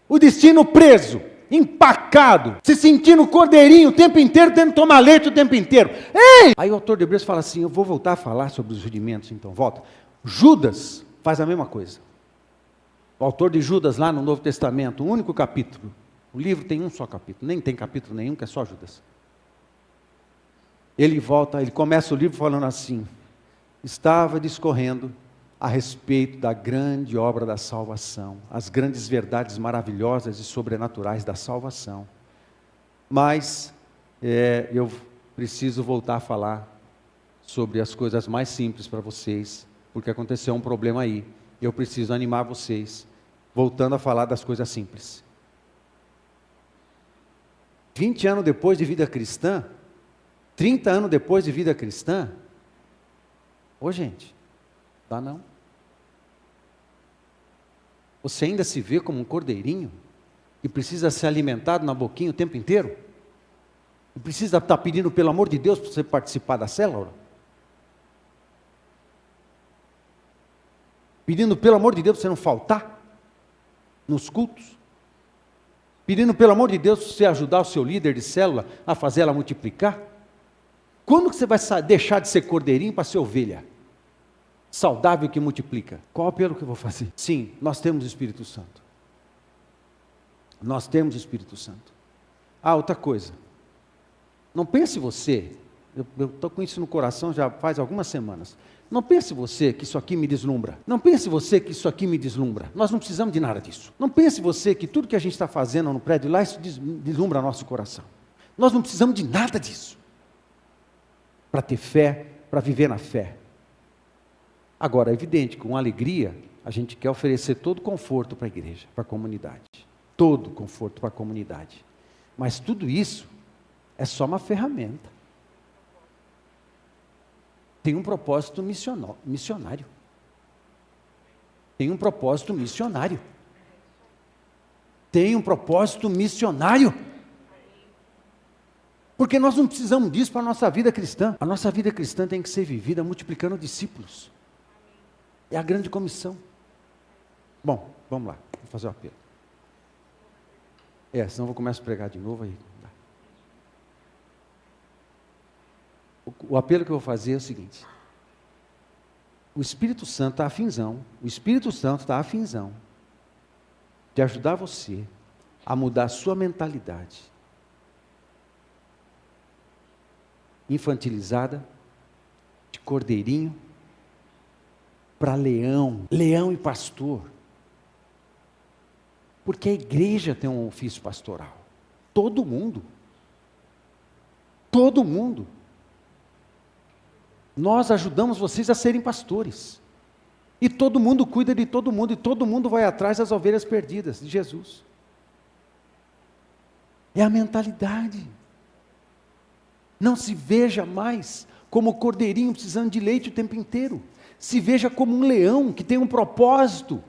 o destino preso, empacado, se sentindo cordeirinho o tempo inteiro, tendo que tomar leite o tempo inteiro. Ei! Aí o autor de Hebreus fala assim, eu vou voltar a falar sobre os rudimentos, então volta. Judas faz a mesma coisa. O autor de Judas lá no Novo Testamento, o único capítulo, o livro tem um só capítulo, nem tem capítulo nenhum, que é só Judas. Ele começa o livro falando assim, estava discorrendo a respeito da grande obra da salvação, as grandes verdades maravilhosas e sobrenaturais da salvação. Mas eu preciso voltar a falar sobre as coisas mais simples para vocês, porque aconteceu um problema aí. Eu preciso animar vocês, voltando a falar das coisas simples. 20 anos depois de vida cristã, 30 anos depois de vida cristã, gente, dá não. Você ainda se vê como um cordeirinho e precisa ser alimentado na boquinha o tempo inteiro? E precisa estar pedindo pelo amor de Deus para você participar da célula? Pedindo pelo amor de Deus para você não faltar nos cultos? Pedindo pelo amor de Deus para você ajudar o seu líder de célula a fazer ela multiplicar? Quando que você vai deixar de ser cordeirinho para ser ovelha? Saudável que multiplica. Qual apelo que eu vou fazer? Sim, nós temos o Espírito Santo. Nós temos o Espírito Santo. Outra coisa. Não pense você, eu estou com isso no coração já faz algumas semanas. Não pense você que isso aqui me deslumbra. Não pense você que isso aqui me deslumbra. Nós não precisamos de nada disso. Não pense você que tudo que a gente está fazendo no prédio lá, isso deslumbra nosso coração. Nós não precisamos de nada disso. Para ter fé, para viver na fé. Agora, é evidente, com alegria, a gente quer oferecer todo o conforto para a igreja, para a comunidade. Todo o conforto para a comunidade. Mas tudo isso é só uma ferramenta. Tem um propósito missionário. Tem um propósito missionário. Tem um propósito missionário. Porque nós não precisamos disso para a nossa vida cristã. A nossa vida cristã tem que ser vivida multiplicando discípulos. É a grande comissão. Bom, vamos lá, vou fazer o apelo. Senão eu vou começar a pregar de novo aí. O apelo que eu vou fazer é o seguinte. O Espírito Santo está afinzão, de ajudar você a mudar a sua mentalidade infantilizada, de cordeirinho, para leão e pastor. Porque a igreja tem um ofício pastoral. Todo mundo. Nós ajudamos vocês a serem pastores. E todo mundo cuida de todo mundo, e todo mundo vai atrás das ovelhas perdidas de Jesus. É a mentalidade. Não se veja mais como cordeirinho precisando de leite o tempo inteiro. Se veja como um leão que tem um propósito,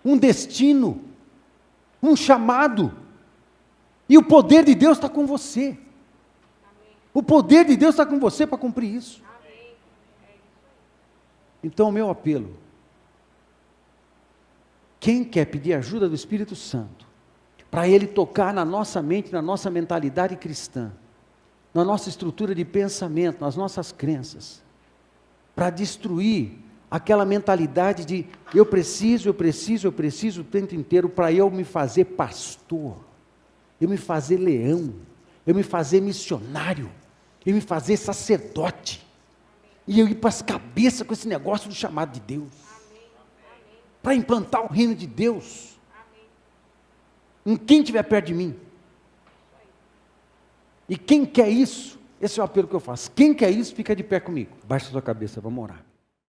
um destino, um chamado. E o poder de Deus está com você. O poder de Deus está com você para cumprir isso. Então, o meu apelo: quem quer pedir ajuda do Espírito Santo, para Ele tocar na nossa mente, na nossa mentalidade cristã, na nossa estrutura de pensamento, nas nossas crenças, para destruir aquela mentalidade de eu preciso o tempo inteiro para eu me fazer pastor, eu me fazer leão, eu me fazer missionário, eu me fazer sacerdote, e eu ir para as cabeças com esse negócio do chamado de Deus, para implantar o reino de Deus, em quem estiver perto de mim. E quem quer isso, esse é o apelo que eu faço, quem quer isso, fica de pé comigo, baixa a sua cabeça, vamos orar.